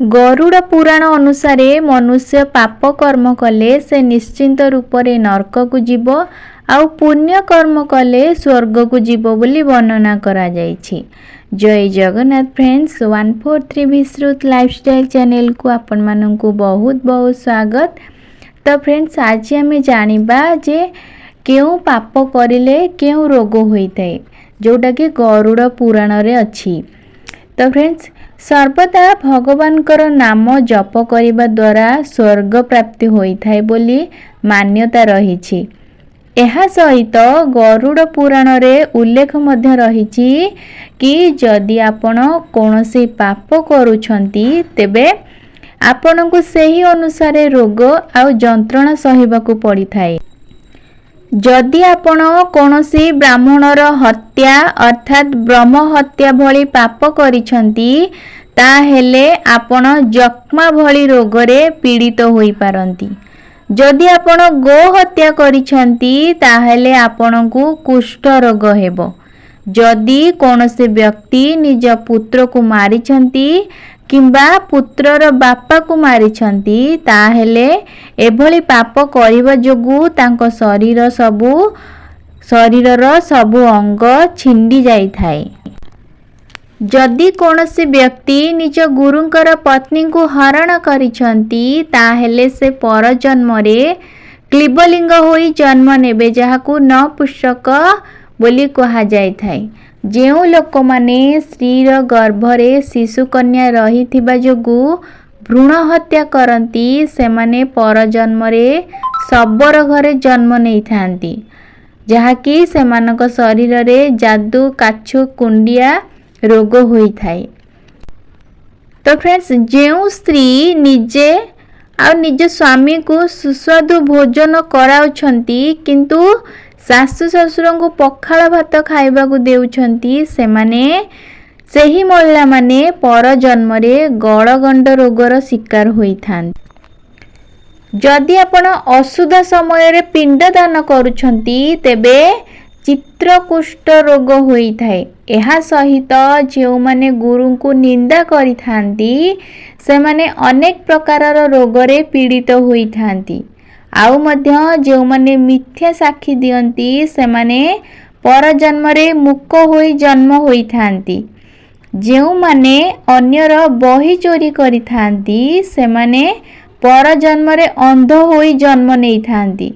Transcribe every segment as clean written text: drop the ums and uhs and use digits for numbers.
गरुड़ पुराण अनुसार मनुष्य पाप कर्म कले से निश्चिंत रूप से नरक को जीव आउ पुण्य कर्म कले स्वर्ग को जीव बोली वर्णना करा जायछि। जय जगन्नाथ फ्रेंड्स 143 विश्रुत लाइफस्टाइल चैनल को आपण माननकु बहुत बहुत स्वागत। तो फ्रेंड्स आज आम जानिबा जे केउ पाप करिले केउ रोग होइथाय जोटा कि गरुड़ पुराण रे अछि। तो फ्रेंड्स सर्वदा भगवान कर नाम जप करिबा द्वारा स्वर्ग प्राप्ति होइथाय बोली मान्यता रहिछि। एहा सहित गरुड़ पुराण रे उल्लेख मध्य रहिछि कि जदि आपण कोनोसी पाप करूछंती तेबे आपनको सही अनुसार रोग आउ जंत्रणा सहिबाकू पड़िथाय। जदि आपण कोनोसी ब्राह्मणर हत्या अर्थात ब्रह्म हत्या भली पाप करिछंती ताहेले आपण जक्मा भली रोगरे पीड़ित होई पारंती। जदि आपण गो हत्या करिछंती ताहेले आपणकू कुष्ठ रोग हेबो। जदि कोनोसी व्यक्ति निज पुत्र को मारिछंती किंबा पुत्रर बापा को मारिछंती ताहेले एभली पाप करिबा जोगु तांको शरीरर सबु अंग छिंडी जाई थाए। जदि कोनोसी व्यक्ति निज गुरुंकर पत्नी को हरण करिछंती ताहेले से पर जन्म रे क्लीबलिंग होई जन्म नेबे जहाकू नपुंसक बोली कहा जाय थाए। जेउ लोक माने स्त्रीर गर्भरे शिशु कन्या रहिथिबा जोगु भ्रूण हत्या करंती सेमाने पर जन्म रे शबर घरे जन्म नहीं थांती जहाकि सेमानक शरीर रे जादू काछु कुंडिया रोग होई थाए। तो फ्रेंड्स जेउ स्त्री निजे आ निज स्वामी को सुस्वादु भोजन कराउछंती किंतु सासु ससुर को पखाल भात खाइबा को देउछंती सेमाने सेही महिला माने पर जन्म रे गलगंड रोगर शिकार होई थान। जदि आपण अशुद्ध समय रे पिंड दान करूछंती तेबे चित्रकुष्ठ रोग होई थाए। एहा सहित जेउ माने गुरु को निंदा करि थांती से माने अनेक प्रकारर रोगरे पीड़ित होई थांती। आउ मध्य जेउ माने मिथ्या साक्षी दियंती से माने पर जन्म रे मुक होई जन्म होई थांती। जेउ माने अन्यर बही चोरी करि थांती से माने पर जन्म रे अंध होई जन्म नहीं थांती।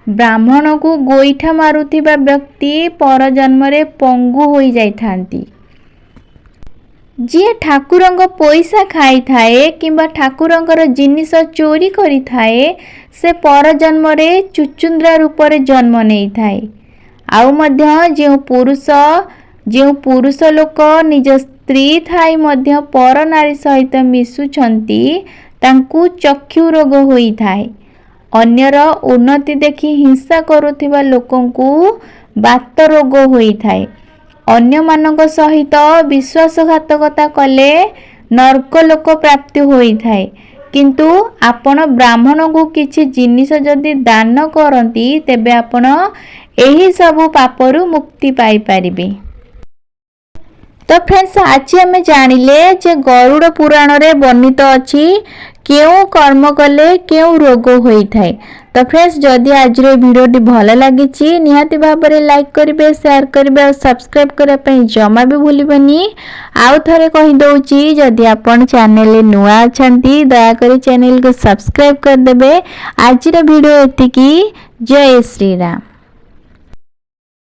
ब्राह्मण को गोईठा मारुथिबा व्यक्ति पर जन्म रे पंगु होई जाई थांती। जे ठाकुरंग पैसा खाई थाए किंबा ठाकुरंगर जिनिस चोरी करि थाए से पर जन्म रे चुचुंद्रा रूप रे जन्म नहीं थाए। आउ मध्य जेउ पुरुष लोक निज स्त्री थाई मध्य पर नारी सहित मिसुछंती तांकू चक्षु रोग होई थाए। अन्यर उन्नति देखि हिंसा करुथिबा लोकंकू बात रोग होई थाए। अन्य मानक सहित विश्वासघातकता कले नरक लोक प्राप्ति होई थाए। किंतु आपण ब्राह्मण को किछि जिनिस जदि दान करंती तेबे आपण एही सबु पापरु मुक्ति पाई परिबे। तो फ्रेंड्स आज आम जानिले जे गरुड़ पुराण रे वर्णित अछि केउ कर्म कले केउ रोग होई थाए। तो फ्रेंड्स जदि आज रे वीडियोटी भल लागिछि निहाती भाबरे लाइक करिवे शेयर करिवे और सब्सक्राइब करिया पई जमा भी भूलिबनी। आउ थरे कहि दउछि जदि आपण चैनल रे नुआ अछंती दया करी चैनल को सब्सक्राइब कर देबे। आज रे वीडियो एतिकी। जय श्री राम।